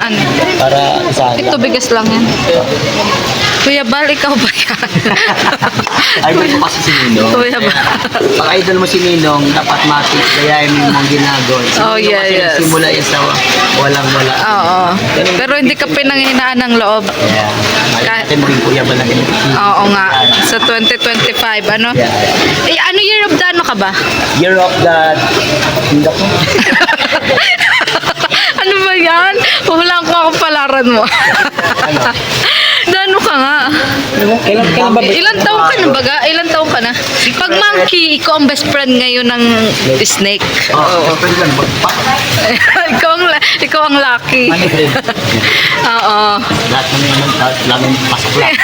Ano? Para isahan Ito lang. bigas lang yan. Kuya Bal, ikaw ba yan? Idol ko kasi si Ninong. Kuya Bal. Pag idol mo si Ninong, dapat matik. Kaya yung mga ginagawa. Si Oh, Ninong yeah, kasi yes. nagsimula yan sa walang-wala. Oo. Pero hindi ka pinanghinaan ng loob. Kaya, natin maging Kuya Bal na ganito. Oo nga. Sa 2025, ano? Yeah. Eh, ano year of the ano ka ba? Year of the... Hindi ko. Ano ba yan? Hulaan ko ako palaran mo. Ano? Dano ka nga. Kailan ba? Ilan taong ka na baga? Ilan taong ka na? Pag monkey, ikaw ang best friend ngayon ng snake. Oo. Pwede lang. ikaw ang lucky. Oo. Lahat naman yung namin pasok lang.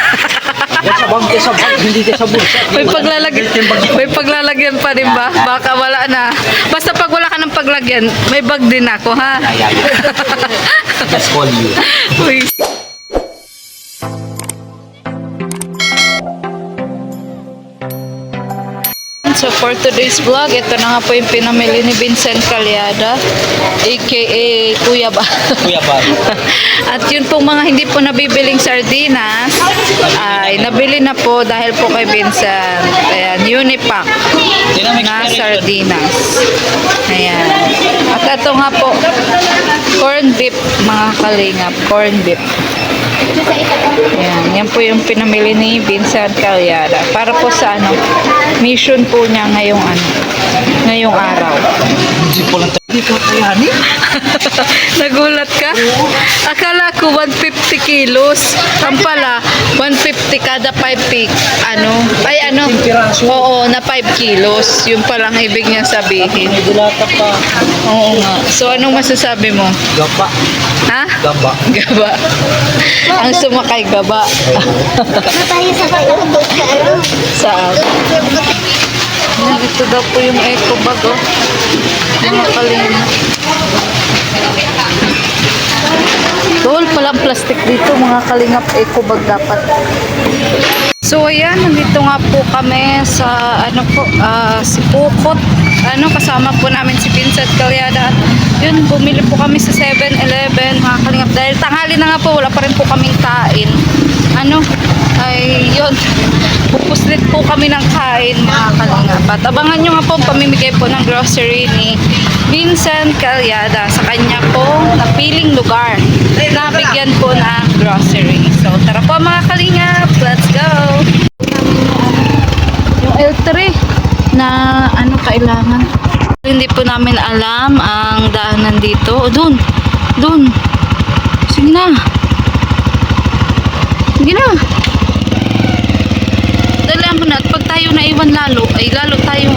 Sa bag, hindi ka sa bulsa. May paglalagyan pa rin ba? Baka wala na. Basta pag wala ka ng paglagyan, may bag din ako, ha? Just call you. Uy. So for today's vlog, ito na nga po yung pinamili ni Vincent Calyada, aka Kuya Ba. Kuya Bal. At yun pong mga hindi po nabibiling sardinas, ay nabili na po dahil po kay Vincent. Ayan, unipack na sardinas. Ayan. At ito nga po, corn beef, mga kalingap, corn beef. Ayan, yan po yung pinamili ni Vincent Calyada. Para po sa ano, mission po niya ngayong araw. Hindi po lang tayo kayanin. Nagulat ka? Akala ko 150 kilos. Ang pala, 150 kada 5 pick. Oo, na 5 kilos. Yung palang ibig niya sabihin. Dilata pa. Oo nga. So, anong masasabi mo? Gaba. Ha? Gaba. Gaba. Ang sumakay gaba. Tayo sa kayo. Saan? Ito daw po yung eco bag, oh. Mga kalina. Bawal pala ang plastic dito, mga kalingap, eco bag dapat. So ayan, nandito nga po kami sa si Pukot. Kasama po namin si Vincent Calyada. Yun, bumili po kami sa 7-Eleven, mga kalingap. Dahil tanghali na nga po, wala pa rin po kaming kain. Yun, pupuslit po kami ng kain, mga kalingap. At abangan nyo nga po ang pamimigay po ng grocery ni Vincent Calyada sa kanya po napiling lugar na bigyan po ng grocery. So tara po mga kalingap, let's go! Yung L3 na kailangan. Hindi po namin alam ang daanan dito. Doon. Sige na. Dalihan mo na. At pag tayo naiwan lalo tayong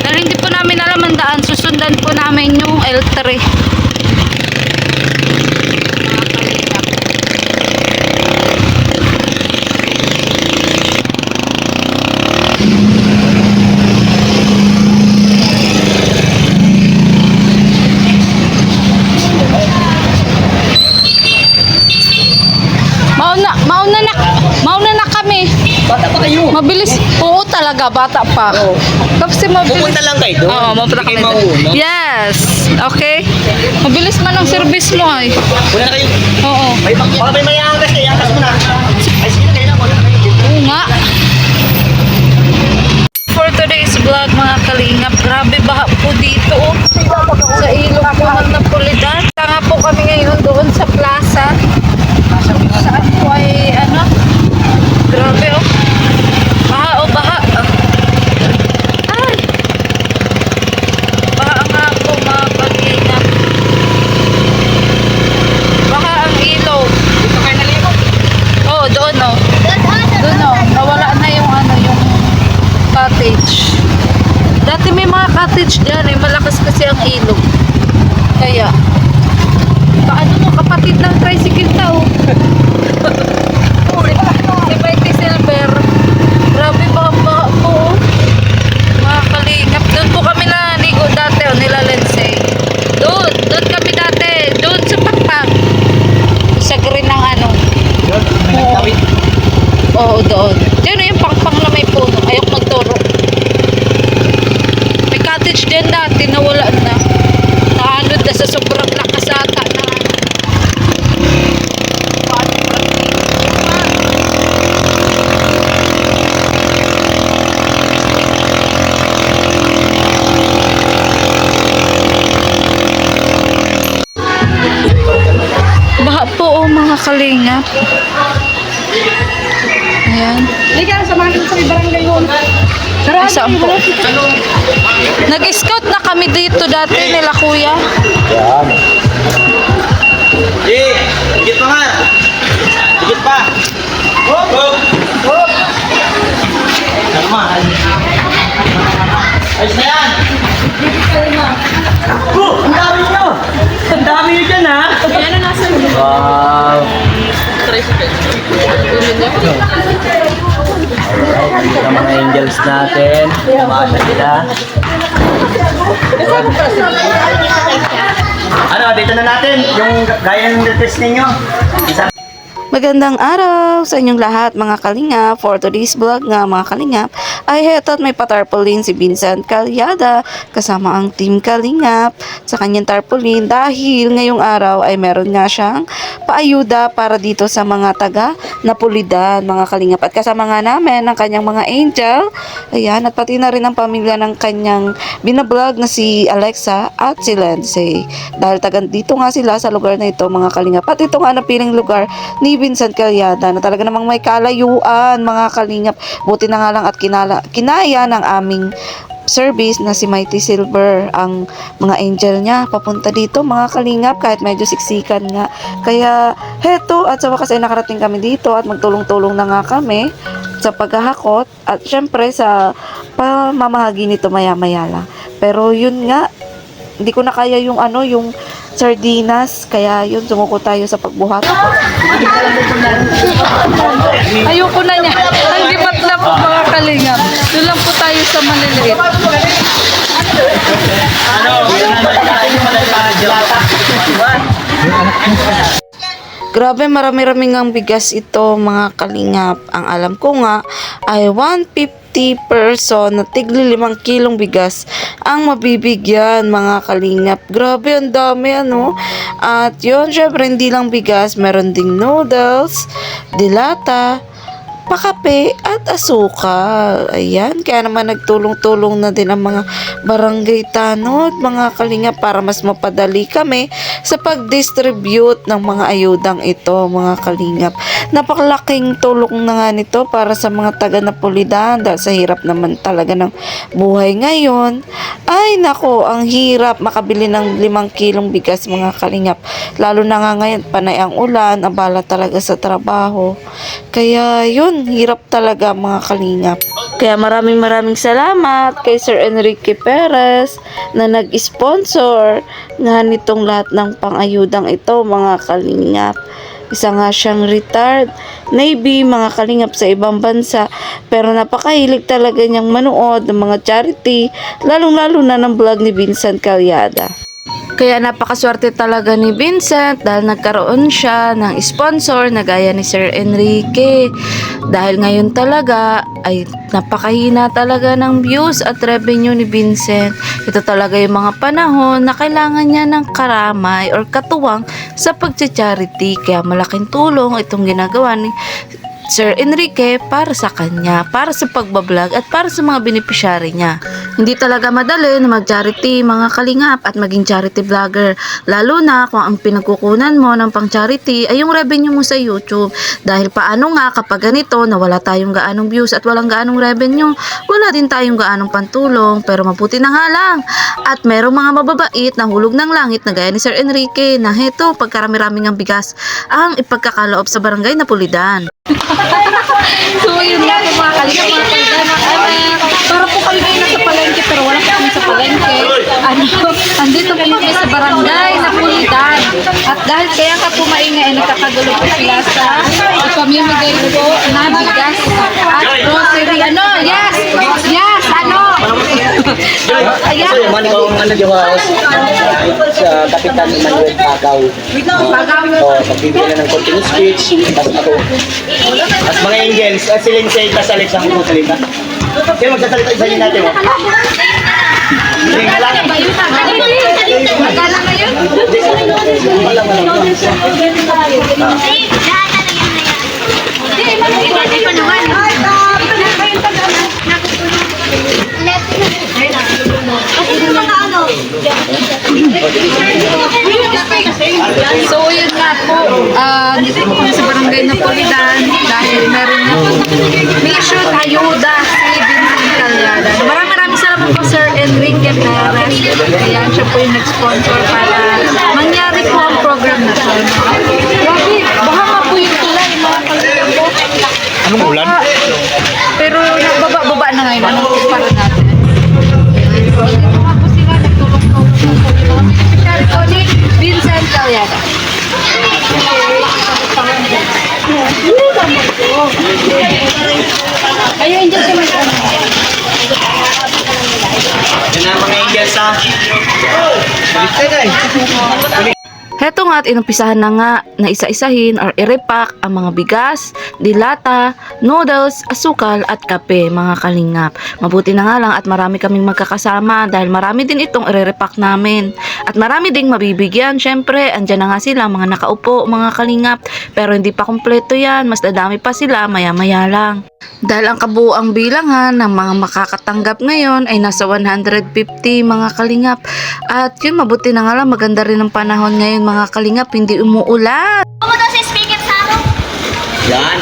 Dahil hindi po namin alam ang daan. Susundan po namin yung L3. Mauna na kami. Bata pa kayo. Mabilis. Oo talaga, bata pa. Oo. Kasi mabilis. Pupunta lang kayo doon. Oo, mapunta Hindi kami. kayo mauna. Yes. Okay. Mabilis man ang service mo ay. Wala na kayo. Oo. Baka may mayangas kayo. Yangas mo na. Ay, sige na kayo na. Wala na kayo. Oo nga. For today's vlog, mga kalingap, grabe baha po dito. Sa ilog po ng Napolitan. Tanga po kami ngayon doon sa plaza. Saan po ay grabe oh. Baha. Ay. Baha nga po mga kalingap. Baha ang ilog. Dito kayo nalimot. Oh, doon oh. Doon oh. Nawala na yung yung cottage. Dati may mga cottage dyan eh. Malakas kasi ang ilog. Kaya, paano mo kapatid ng tricycle tao? Si Mighty Silver. Grabe ba po? Mga kalingap. Doon po kami naligo dati o nila Lensei. Doon kami dati. Doon sa Pakpak. Sa green ng Oo, doon. Diyan yung pangpang na may puno. Ayok magturo. May cottage din dati, nawala na. Naanod na sa sobrang lakas ata na nga po, mga kalingap. Ayan. Liga, samahan ko sa barangay yun. Saan po? Nag-scout na kami dito dati nila kuya. Yan. Higit pa nga. Higit pa. Hop, hop, hop. Tama. Ayos na yan. Ang dami nyo. Ang dami nyo dyan, ha? Wow. Alright, dito ang mga angels natin. Kumasya sila. Ano, dito na natin. Yung gaya ng request ninyo. Isa. Magandang araw sa inyong lahat mga kalingap. For today's vlog nga mga kalingap ay heto at may patarpaulin si Vincent Calyada kasama ang team Kalingap sa kanyang tarpaulin dahil ngayong araw ay meron nga siyang paayuda para dito sa mga taga Napolidan mga kalingap at kasama nga namin ang kanyang mga angel. Ayan, at pati na rin ang pamilya ng kanyang binablog na si Alexa at si Lindsay dahil taga dito nga sila sa lugar na ito mga kalingap at ito nga napiling lugar ni Vincent Calyada na talaga namang may kalayuan mga kalingap. Buti na nga lang at kinaya ng aming service na si Mighty Silver ang mga angel niya papunta dito mga kalingap kahit medyo siksikan nga. Kaya heto at sa wakas ay nakarating kami dito at magtulong-tulong na nga kami sa paghahakot at syempre sa pamamahagi nito maya-maya lang. Pero yun nga, hindi ko na kaya yung yung sardinas, kaya yun, sumuko tayo sa pagbuhat. Ayoko na niya. Ang lipat na po mga kalingap. Doon lang po tayo sa maliliit. Grabe, marami-raming ang bigas ito mga kalingap. Ang alam ko nga ay 150 person na tigli 5 kilong bigas ang mabibigyan mga kalingap. Grabe, ang dami At yun, syempre hindi lang bigas, meron ding noodles, dilata, pakape at asukal. Ayan, kaya naman nagtulong-tulong na din ang mga barangay tanod, mga kalingap, para mas mapadali kami sa pag-distribute ng mga ayudang ito, mga kalingap. Napakalaking tulong na nga nito para sa mga taga Napolidan dahil sa hirap naman talaga ng buhay ngayon. Ay nako, ang hirap makabili ng 5 kilong bigas mga kalingap. Lalo na nga ngayon, panay ang ulan, abala talaga sa trabaho. Kaya yun, hirap talaga mga kalingap. Kaya maraming salamat kay Sir Enrique Perez na nag-sponsor nga nitong lahat ng pangayudang ito mga kalingap. Isa nga siyang retired Navy mga kalingap sa ibang bansa, pero napakahilig talaga niyang manood ng mga charity, lalong-lalo na ng vlog ni Vincent Calyada. Kaya napakaswerte talaga ni Vincent dahil nagkaroon siya ng sponsor na gaya ni Sir Enrique. Dahil ngayon talaga ay napakahina talaga ng views at revenue ni Vincent. Ito talaga yung mga panahon na kailangan niya ng karamay or katuwang sa pag-charity. Kaya malaking tulong itong ginagawa ni Sir Enrique para sa kanya, para sa pagbablog at para sa mga beneficiary niya. Hindi talaga madali na mag-charity mga kalingap at maging charity vlogger, lalo na kung ang pinagkukunan mo ng pang-charity ay yung revenue mo sa YouTube. Dahil paano nga kapag ganito na wala tayong gaanong views at walang gaanong revenue, wala din tayong gaanong pantulong. Pero mabuti na nga lang at merong mga mababait na hulog ng langit na gaya ni Sir Enrique na heto, pagkarami-raming ang bigas ang ipagkakaloob sa barangay Napolidan. So yun nga po mga kalingap, para po kayo ngayon nasa palengke pero wala po kami sa palengke. Andito po kami sa barangay Napolidan. At dahil kaya ka po maingay, nakakagulo po sila sa ipamimigay po na bigas at grocery. Yes! Yes! Ayan! So, yung sa Kapitan Manuel Pagaw. Pagbibigyan na ng continuous speech. As mga angels, at si Lindsay, tas Alex ang magsalita. Kaya magsasalita isa din natin. Magkala na yun? So yun nga dito po kami sa Barangay Napolitan dahil meron na mission ayuda si Vincent Calyada. Maraming salamat po Sir Enrique Perez. Ayan, siya po yung nag-sponsor para mangyari po ang program na to. Grabe, baka nga po yung tulay, mga kalagyan po. Anong ulan? Pero nagbaba na ngayon. Anong para natin? Dito nga po sila, nagtulong-tulong po. Yung mga beneficiary po ni Vincent Calyada. Ayun, dyan siya mag-ano. Yan ang mga angels ha. Balik tayo guys. Heto nga at inumpisahan na nga na isa-isahin or i-repack ang mga bigas, dilata, noodles, asukal at kape mga kalingap. Mabuti na nga lang at marami kaming magkakasama dahil marami din itong i-repack namin. At marami ding mabibigyan. Syempre, andyan na nga sila mga nakaupo mga kalingap. Pero hindi pa kumpleto yan. Mas dadami pa sila maya-maya lang. Dahil ang kabuuang bilangan ng mga makakatanggap ngayon ay nasa 150 mga kalingap. At yun, mabuti na nga lang maganda rin ang panahon ngayon mga kalingap, hindi umuulan. Yan.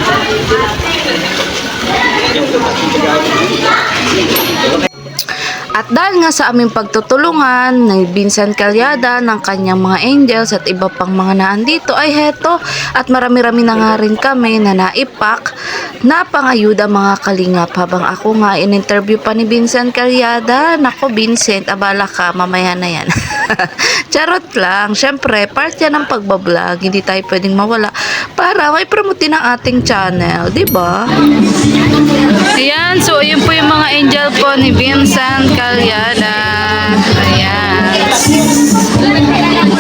At dahil nga sa aming pagtutulungan ng Vincent Calyada ng kanyang mga angels at iba pang mga naandito ay heto at marami-rami na nga rin kami na naipak na pangayuda mga kalingap habang ako nga in-interview pa ni Vincent Calyada. Nako Vincent, abala ka, mamaya na yan. Charot lang, syempre part yan ng pagbablog, hindi tayo pwedeng mawala para may promote ng ating channel, di ba? Ayan, so ayun po yung mga angel po ni Vincent Calyada. Ayan.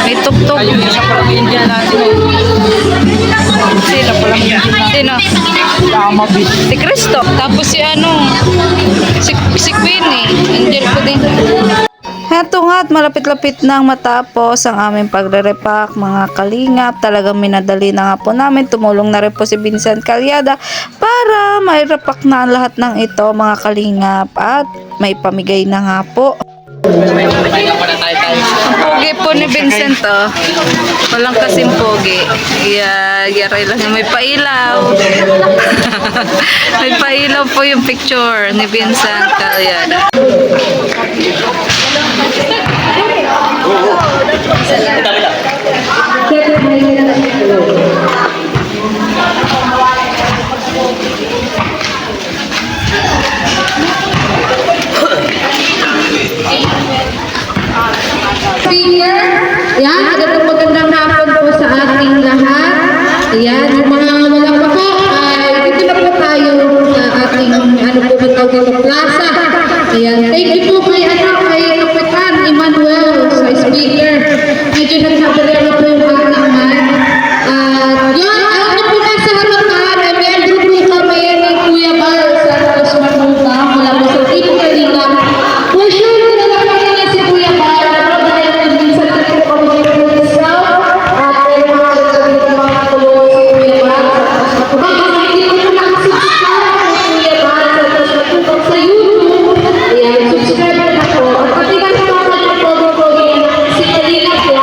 May tuktok. Sino? Si Cristo. Tapos si ano? Si Queenie. Angel po din. Heto nga at malapit-lapit nang matapos ang aming pagre-repack mga kalingap. Talagang minadali na nga po namin. Tumulong na rin po si Vincent Calyada para may repack na ang lahat ng ito mga kalingap. At may pamigay na nga po. Ang pogi po ni Vincent oh. Walang kasing pogi. Yaray lang yung may pailaw. May pailaw po yung picture ni Vincent Calyada. Speaker, yan, magandang hapon po sa ating lahat. Ayan, yung mga walang bako, ay dito na po tayo sa ating, plaza. Ayan, thank you po kay Kapitan Emmanuel sa speaker. Medyo nagsabarelo po yung ating man. At yun, alam na po nasa harapan, ay may andro po kami ni Kuya Bal sa Tasmanuta, mula po sa Tipo Kalina. For sure, nalaman niya si Kuya Bal, dahil minsan na po kami ng South, at may mga sasabihin ng mga tulong si Kuya Bal sa Tasmanuta. Baka hindi ko na nakasubscribe kay Kuya Bal sa Tasmanuta sa YouTube. Ayan, subscribe na po. At pati ka sa mga nagpogi-pogi si Kalina po.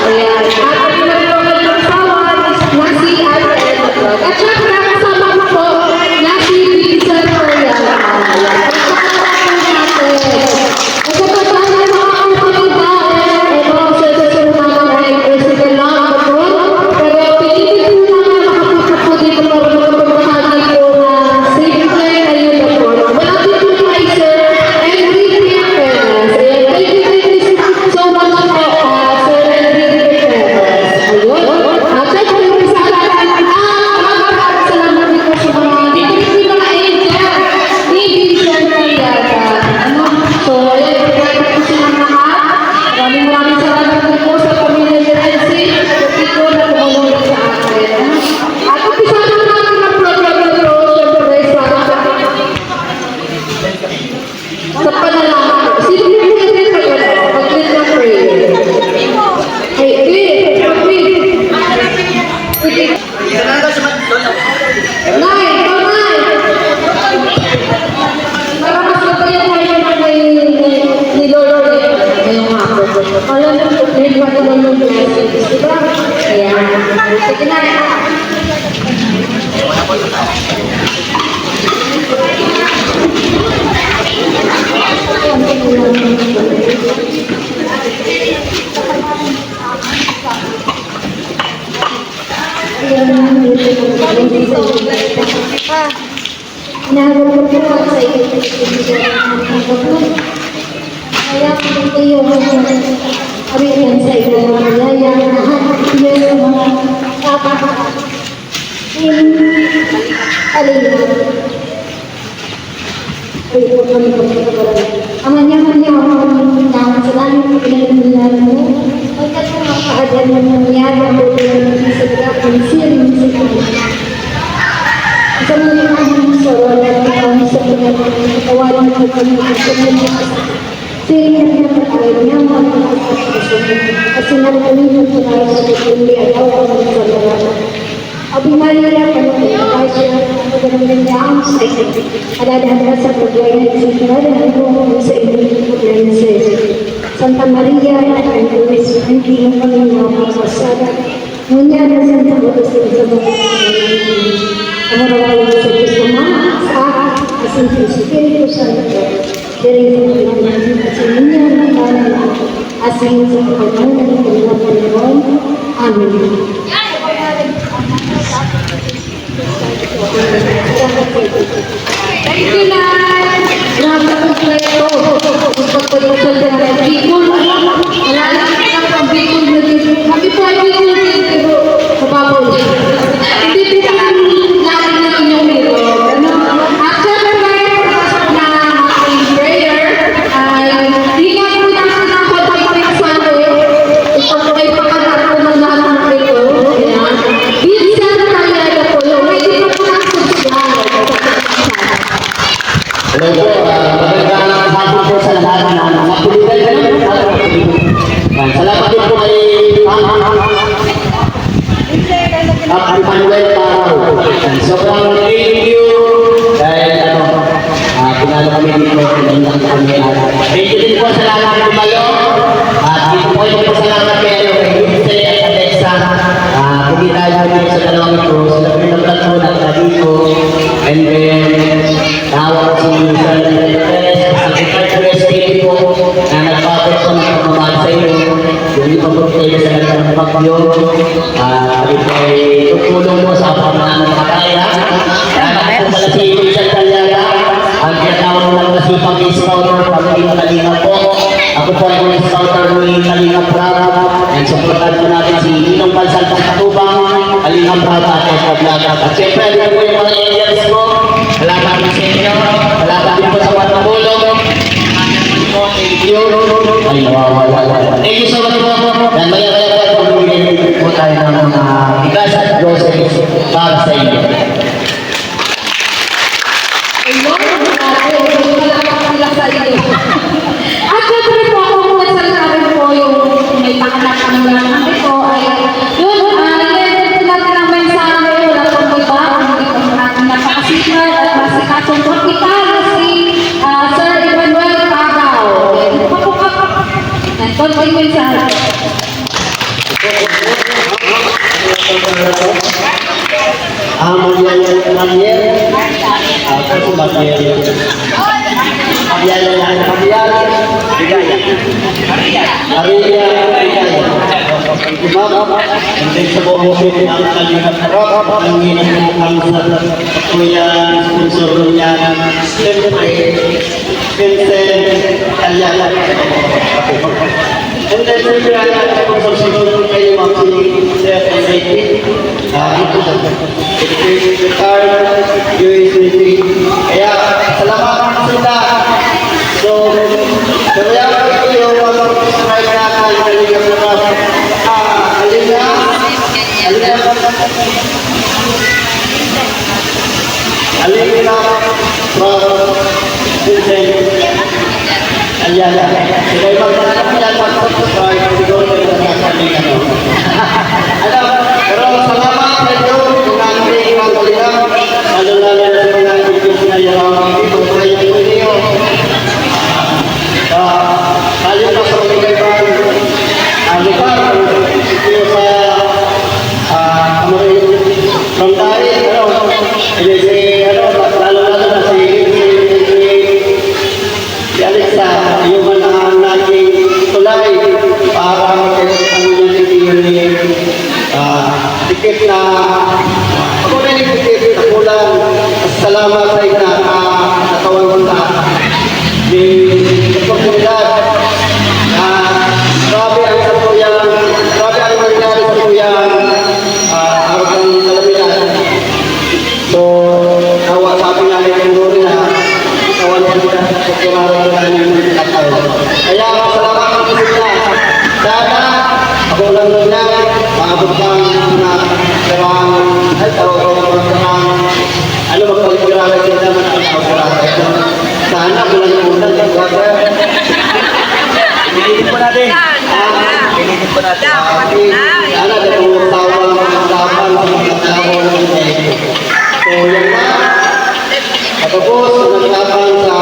Ayan, at pati na rin ang nagsasawan is Nasi at syempre, kasama ko po, Nasi Vincent Calyada. Ayan, Sige na. Naharap ko po sa iyo. Kaya ito yung ariyan sa iyo. Kaya yung mga Amanya-manya orang yang selalu benar-benar mereka semua keadaan yang nyata dan segera pensiun semua seorang yang sebenarnya kawan sehingga akhirnya asinan kami seperti atau Abimaya ada sa paglayan sa Santa Maria ang Luis hindi kami mapasada ngunit na Santa Maria sa Amarawa sa Kristo sa asin Espiritu Santo dari asin sa paglayan ng Panginoon. Amen. Thank you, Lord. Salamat po sa ito. Pagpapalitan ng Bicol. Wala lang ang Bicol na dito. Kami po ay Bicol dito. Kapabaw. Hindi po natin na inyong ito. After the na aking prayer, ay hingan po na sinapot ay pagkasano. Ito po ay pagkakataon ng lahat ng ito. Binsan na tayo po. Hindi po po Hello po, magandang hapon po sa lahat na mga pulitan kayo. Salamat din po kay Manuel Paro. Sobrang thank you dahil pinalo kami dito, pinagandang kami. Thank you din po sa lahat ng malo. At dito po yung salamat kayo kay Lindsay at Alexa. Hindi tayo dito sa dalawang ito. Sila pinagandang po ng dito. And then, tawag si Sir Perez, ang Perez TV po na nagpapit po ng pagmamahal sa iyo. Yung ipapot kayo sa nagkaroon ng bagyo. Ito ay tutulong mo sa pamamahan ng kataya. Kaya po pala si Richard Calyada, ang tinatawag mo ng masipag scouter pag hindi makalinga po. Ako po ay mga scouter ng Kalinga Brava. And supportan po natin si Ninong Bansal Patubang, Kalinga Brava at Paglagat. At siyempre, alam po yung mga Indians po. Salamat po sa inyo. Salamat po sa mga tulong. Thank you. Ay, nawawala. Thank you so much po. Dan maya-maya po pamilya po tayo ng mga bigas at groceries para sa inyo. At syempre po ako kung nagsalita rin po yung may panganak ng lahat ito ay yun, natin ang mensahe wala pong iba hindi po natin napakasikat at masikasong kapital si Sir Emmanuel Pagaw. Ito po yung mensahe. Manier, ako si Manier. Kabiyalan na ang kabiyalan. Bigaya. Ariya, bigaya. Imam, hindi sa buong sito ang kalimat rock, ang ginagawa sa kuya, sponsor niya, siyempre, Vincent Calyada. And then, siyempre, ang sponsor kayo, Sir SAP. Ito sa card, USDT. Kaya, salamat mga sila. So, kaya ko yung mag-subscribe natin Kalinga Brava. Kalinga Brava. Ayan. Sila yung mag-subscribe. Siguro yung Kalinga Brava. Pero salamat sa inyo kung namin ang Kalinga. Lalo-lalo na sa mga video na yung pag-pray ko ninyo. Tayo pa sa mga ibang lugar, ito sa dikit na ako na yung dikit na kulang. Salamat sa ina katawan ko na di oportunidad. Grabe ang katuyang, grabe ang nangyari sa tuyang araw ng kalaminan. So, sabi nga ng guru na kawan ko na sa kumaralan ng tao. Kaya salamat ang kasita. Sana ako lang na maabot lang na sarang ay tao ko ng sarang ano magpagkularan sila magpagkularan. Sana ako lang unang kagwaga. Pilitin po natin. Pilitin po natin. Sana dito tawang mga tawang mga tawang ng Diyos. So, yan na. Tapos, naglaban sa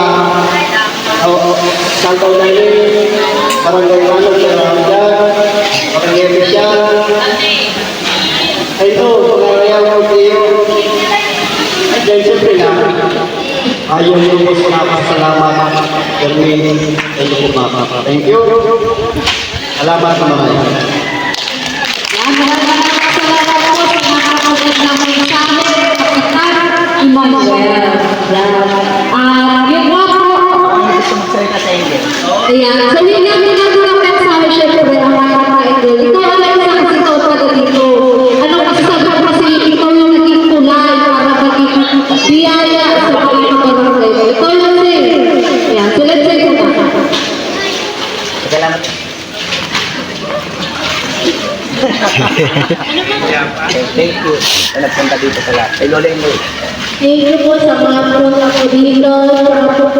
Santo Lain, Barangay Manong, Barangay Official. Ito, pangarayaw ko kayo. At then, siyempre na, ayaw yung gusto na pasalamat. Kermin, thank you. Salamat sa mga yan. Yan, maraming salamat po sa nakakagandang mensahe, Kapitan Emmanuel. Yun nga po. Gusto magsalita sa English. Ayan, so yun nga ginagawa ng mensahe, syempre, ang mga ka-idol. Ikaw ang isang ikaw pala dito. Anong masasabi ko kasi ikaw yung naging tulay para maging biyaya sa mga barangay. Ikaw yung din. Ayan, so let's say ko na. Salamat. Thank you. Nagpunta dito sa lahat. Kay Lola Ingoy. Thank you po sa mga punta ko dito.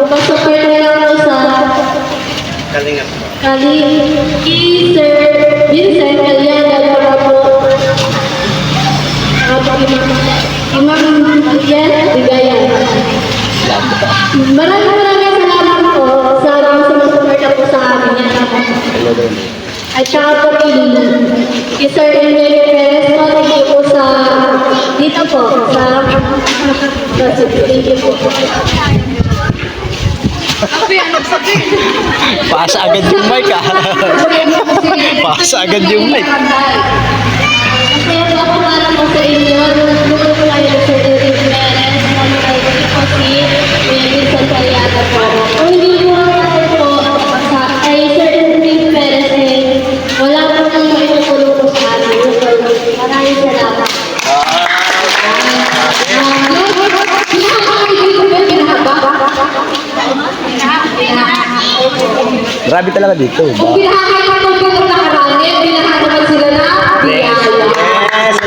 Pasok na lang po sa Kalingap. Kay Sir Vincent Aliana para po Imam Aliana Bigayan. Maraming salamat po sa mga sumusuporta po sa amin. Kay Lola Ingoy. At saka po kay Sir Enrique Perez po, thank you po sa dito po sa thank you po. Paasa agad yung mic ah. Paasa agad yung mic. Kaya ako para po sa inyo, nagluto po kayo sa Enrique Perez, nagluto po si Vincent Aliana po. Kung hindi po natin po sa kay Sir Enrique Perez, wala po nang maitutulong po sa atin. Maraming salamat. Grabe talaga dito. Kung binahakan mo kung dito nakarangin, binahakan naman sila na biyaya. Yes.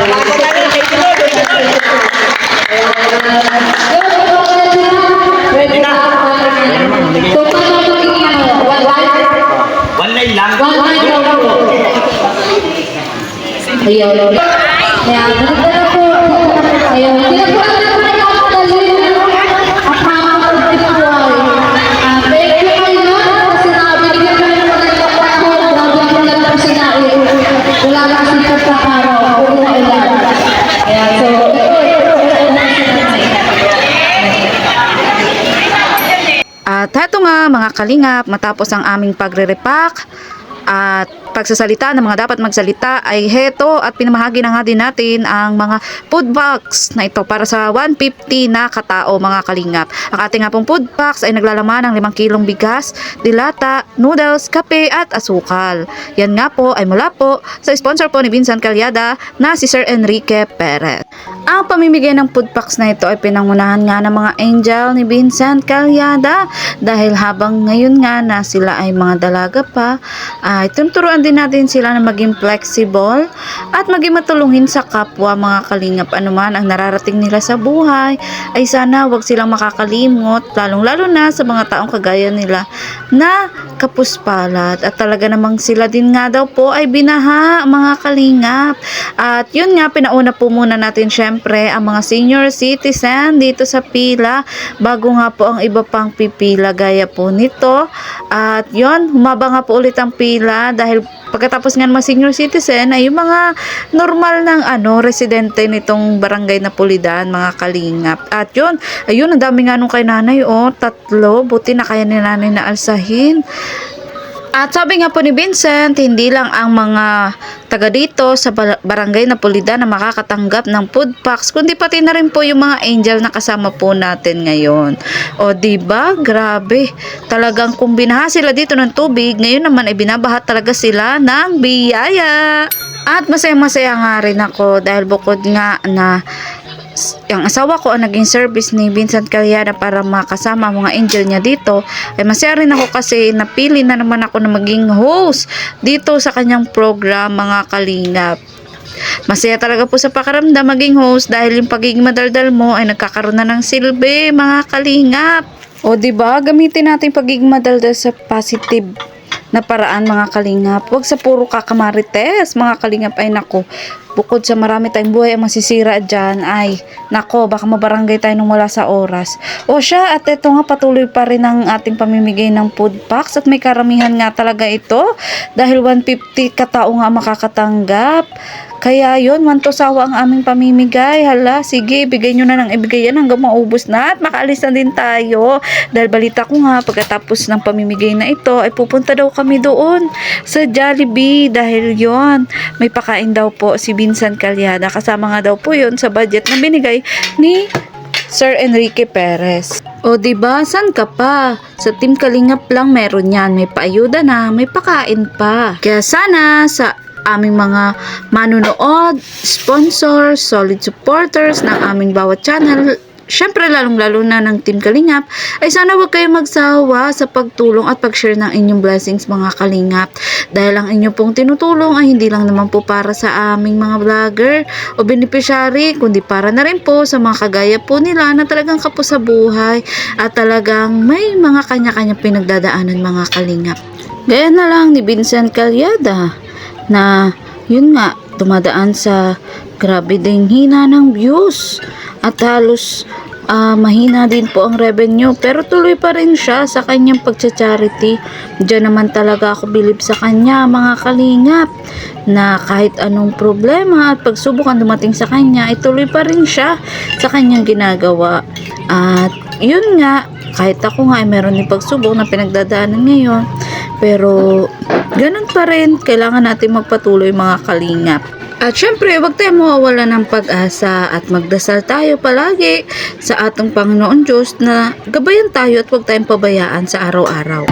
Ready na. So, paano magiging ano? One line lang. One line lang po. Ayun. Ayan, ganito na po. Ayun. Hindi na po ang nagpapadali. At makakapagpit po ay. Thank you kayo. Kasi nakabigyan kami ng magandang panahon. Grabe ako lang po sinain. Wala na kasi pagkakaraw. Puro na ilan. Ayan, so, At heto nga mga kalingap, matapos ang aming pagre-repack at pagsasalita ng mga dapat magsalita ay heto at pinamahagi na nga din natin ang mga food box na ito para sa 150 na katao mga kalingap. Ang ating nga pong food box ay naglalaman ng 5 kilong bigas, dilata, noodles, kape at asukal. Yan nga po ay mula po sa sponsor po ni Vincent Calyada na si Sir Enrique Perez. Ang pamimigay ng food box na ito ay pinangunahan nga ng mga angel ni Vincent Calyada dahil habang ngayon nga na sila ay mga dalaga pa ay tuturuan din natin sila na maging flexible at maging matulungin sa kapwa mga kalingap. Anuman ang nararating nila sa buhay ay sana wag silang makakalimot, lalong-lalo na sa mga taong kagaya nila na kapuspalat. At talaga namang sila din nga daw po ay binaha mga kalingap. At yun nga, pinauna po muna natin syempre ang mga senior citizen dito sa pila bago nga po ang iba pang pipila gaya po nito. At yun, humaba nga po ulit ang pila dahil pagkatapos nga ng mga senior citizen ay yung mga normal ng residente nitong barangay na Pulidan mga kalingap. At yun, ayun, ang dami nga nung kay nanay 3, buti na kaya ni nanay na alsahin. At sabi nga po ni Vincent, hindi lang ang mga taga dito sa barangay Napolida na makakatanggap ng food packs, kundi pati na rin po yung mga angel na kasama po natin ngayon. O diba? Grabe. Talagang kung binaha sila dito ng tubig, ngayon naman ay binabaha talaga sila ng biyaya. At masaya-masaya nga rin ako dahil bukod nga na ang asawa ko ang naging service ni Vincent Calyada para makasama ang mga angel niya dito, ay masaya rin ako kasi napili na naman ako na maging host dito sa kanyang program, mga kalingap. Masaya talaga po sa pakaramdam maging host dahil yung pagiging madaldal mo ay nagkakaroon na ng silbi, mga kalingap. O diba, gamitin natin pagiging madaldal sa positive na paraan, mga kalingap. Huwag sa puro kakamarites, mga kalingap. Ay nako, bukod sa marami tayong buhay ang masisira dyan, ay nako, baka mabarangay tayo nung wala sa oras. O siya, at ito nga patuloy pa rin ang ating pamimigay ng food packs at may karamihan nga talaga ito dahil 150 katao nga makakatanggap. Kaya yun, mantosawa ang aming pamimigay. Hala, sige, bigay nyo na ng ibigay yan hanggang maubos na at makaalis na din tayo. Dahil balita ko nga, pagkatapos ng pamimigay na ito, ay pupunta daw kami doon sa Jollibee. Dahil yon, may pakain daw po si Vincent Calyada. Kasama nga daw po yun sa budget na binigay ni Sir Enrique Perez. O diba, san ka pa? Sa Team Kalingap lang meron yan. May paayuda na, may pakain pa. Kaya sana sa aming mga manunood, sponsors, solid supporters ng aming bawat channel, syempre lalong-lalo na ng Team Kalingap, ay sana huwag kayo magsawa sa pagtulong at pag-share ng inyong blessings, mga Kalingap. Dahil ang inyong pong tinutulong ay hindi lang naman po para sa aming mga vlogger o beneficiary, kundi para na rin po sa mga kagaya po nila na talagang kapos sa buhay at talagang may mga kanya-kanya pinagdadaanan, mga Kalingap. Gaya na lang ni Vincent Calyada na yun nga, dumadaan sa grabe ding hina ng views at halos mahina din po ang revenue, pero tuloy pa rin siya sa kanyang pagcha-charity. Diyan naman talaga ako bilib sa kanya, mga Kalingap, na kahit anong problema at pagsubok ang dumating sa kanya, ay tuloy pa rin siya sa kanyang ginagawa. At yun nga, kahit ako nga ay meron din pagsubok na pinagdadaanan ngayon, pero ganun pa rin, kailangan natin magpatuloy, mga Kalingap. At syempre, huwag tayong mawawala ng pag-asa at magdasal tayo palagi sa atong Panginoon Diyos na gabayan tayo at huwag tayong pabayaan sa araw-araw.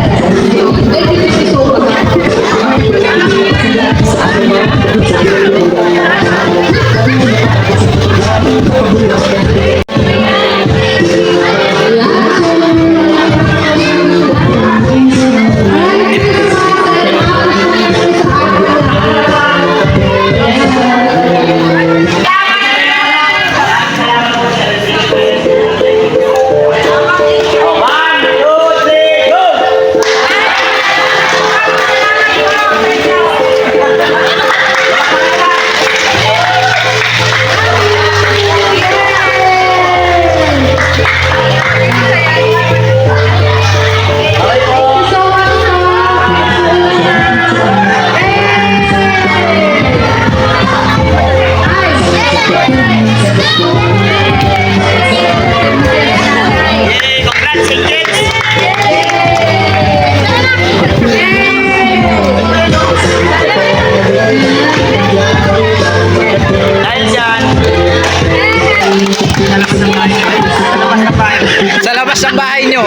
Sa labas ng bahay nyo.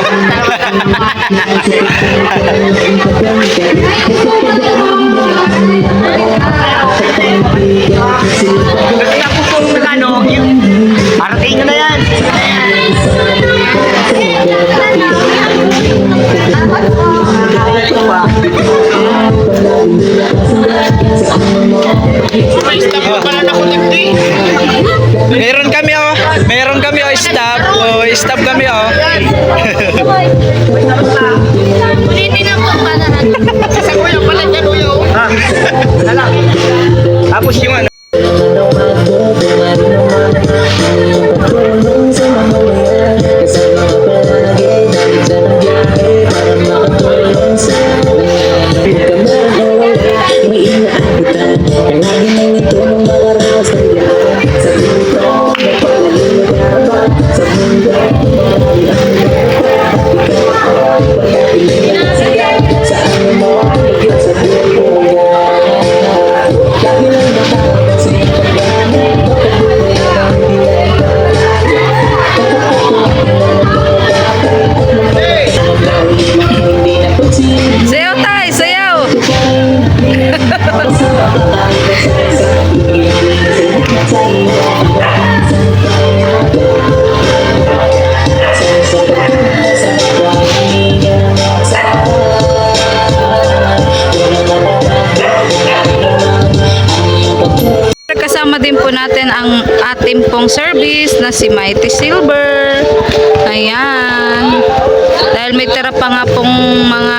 Parating na yan. Meron kami staff. Staff kami Ulitin ang mga panahan. Sa kuya pala dyan, uyo. Tapos yung ano. Sa po natin ang ating pong service na si Mighty Silver. Ayan. Dahil may tira pa nga pong mga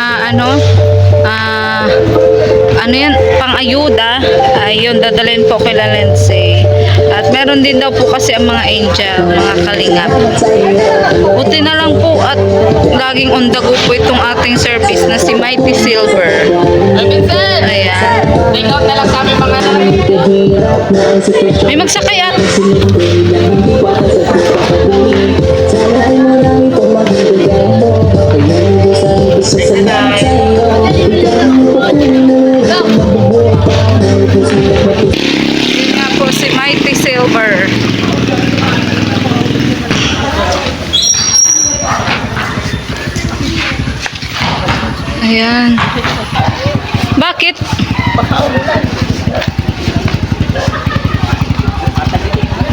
ano yan, pang-ayuda. Ayun, dadalhin po kay Lalense. At meron din daw po kasi ang mga angel, mga kalingap. Buti na lang po at laging on the go po itong ating service na si Mighty Silver. Ayan. Take out na lang sa aming mga May magsakay at yun nga po si Mighty Silver. Ayan. Bakit?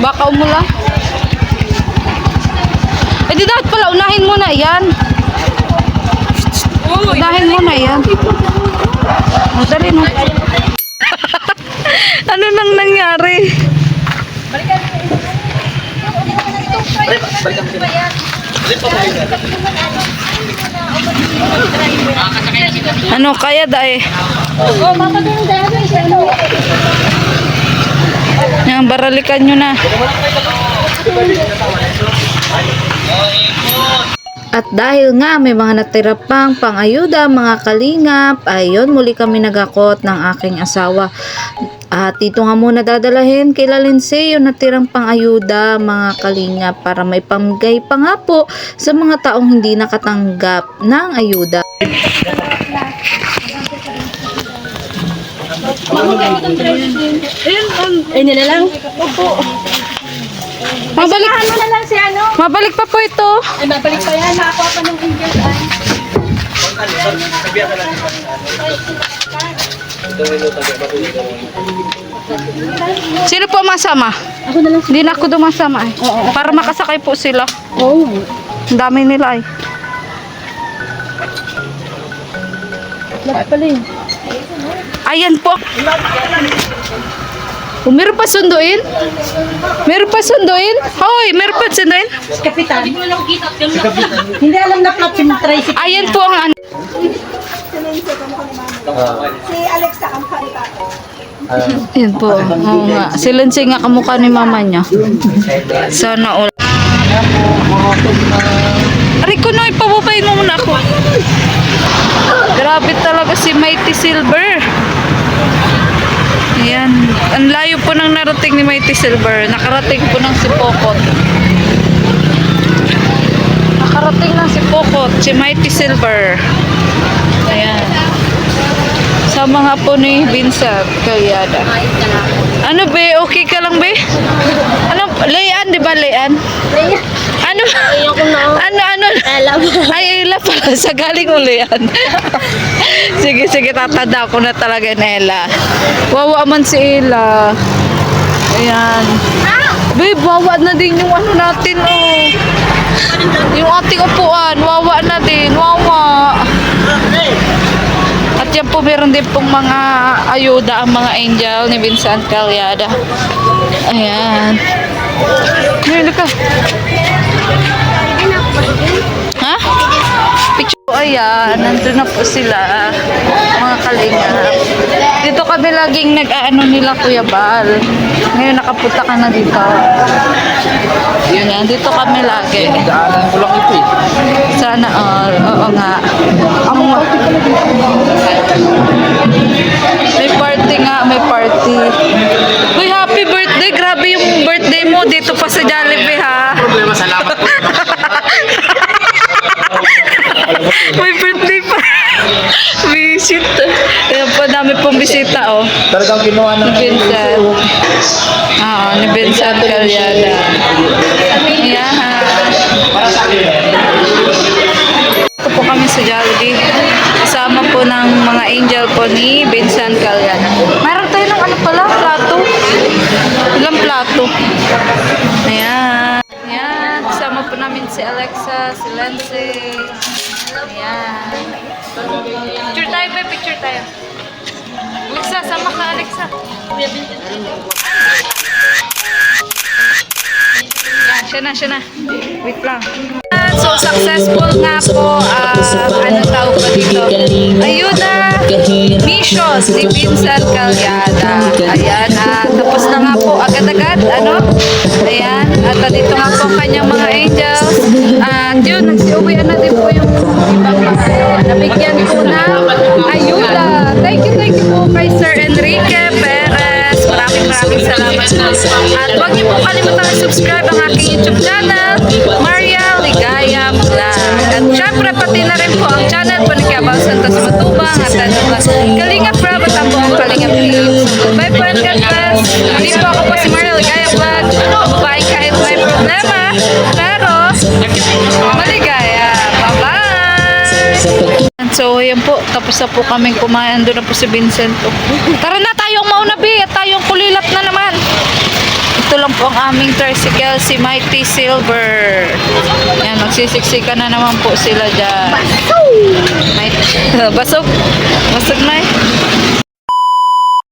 Baka umulan. Eh di dapat pala unahin mo na yan. Unahin mo na yan. O, dali na. Ano nang nangyari? Ano kaya dahil? Yan, baralikan nyo na. At dahil nga may mga natira pang pang-ayuda, mga kalingap, ayun, muli kami nagakot ng aking asawa. At dito nga muna dadalahin kay Lalense yung natirang pang-ayuda, mga kalingap, para may pamigay pa nga po sa mga taong hindi nakatanggap ng ayuda. Ayun na lang. Mabalik, Ano na lang si ano? mabalik pa po ito. Ay, mabalik pa yan. Nakakuha pa ng angel. Ay. Sino po masama? Ako na lang. Hindi na ako dumasama eh. Para makasakay po sila. Oo. Ang dami nila eh. Lahat pala yun. Ayan po. Oh, meron pa sunduin? Meron pa sunduin? Hoy, meron pa sunduin? Kapitan. Hindi alam na plot yung tricycle. Ayan po ang ano. Ayan po. Oo nga. Si Lindsay nga kamukha ni mama niya. Sana all. Rico, no, ipabubayin mo muna ako. Grabe talaga si Mighty Silver. Ayan. Ang layo po ng narating ni Mighty Silver. Nakarating po ng Sipokot. Nakarating ng Sipokot si Mighty Silver. Ayan. Sama nga po ni Vincent Calyada. Ano be? Okay ka lang be? Ano? Layan, di ba layan? Ano? Ano? Ay, Ella pala. Sa galing ulian. Sige, tatanda ko na talaga ni Ella. Wawa man si Ella. Ayan. Babe, wawa na din yung ano natin, oh. Yung ating upuan, wawa na din. Wawa. At yan po, meron din pong mga ayuda ang mga angel ni Vincent Calyada. Ayan. Ngayon ka. Ha? Picture. Ayan, nandun na po sila, mga kalinga. Dito kami laging nag-aano nila, Kuya Bal. Ngayon nakapunta ka na dito. Yun yan, dito kami lagi. daanan ko lang ito eh. Sana all. Oo nga. May party nga, may party. Uy, happy birthday. Grabe yung birthday mo dito pa sa Jollibee, ha? Problema, salamat po. May birthday pa. Visit. Kaya pa dami pong bisita, oh. Talagang kinuha ng Ni Vincent. Oo, ni Vincent Calyada. Ayan. para sa akin. Ito po kami sa Jollibee. Kasama po ng mga angel po ni Vincent Calyada. Meron tayo ng ano pala, plato. Ilang plato. Ayan. Ayan. Kasama po namin si Alexa, si Lindsay. Ayan. Picture tayo ba? Picture tayo. Alexa, sama ka Alexa. Siya na. Wait lang. So, successful nga po, ano tawag pa dito? Ayuda Mission si Vincent Calyada. Ayan, tapos na nga po, agad-agad, ano? Ayan, at dito nga po ang kanyang mga angels. At yun, nagsiuwian na din po yung ibang mga nabigyan po na ayuda. Thank you po kay Sir Enrique Perez. Maraming salamat po. At huwag niyo po kalimutan subscribe ang aking YouTube channel, Maria Ligaya Vlog. At syempre, pati na rin po ang channel po ni Kiabao Santos Matubang at ano ba, Kalingap Rob at ang buong Kalingap team. Bye po and God bless. Please po ako po si Maria Ligaya Vlog. Bye kahit may problema, pero maligaya. Bye-bye! So, ayan po. Tapos na po kaming kumain. Doon na po si Vincent. Tara na, tayong mauna, B. At tayong kulilap na naman. Ito lang po ang aming tricycle, si Mighty Silver. Yan, magsisiksika na naman po sila dyan. Basog! Basog na eh.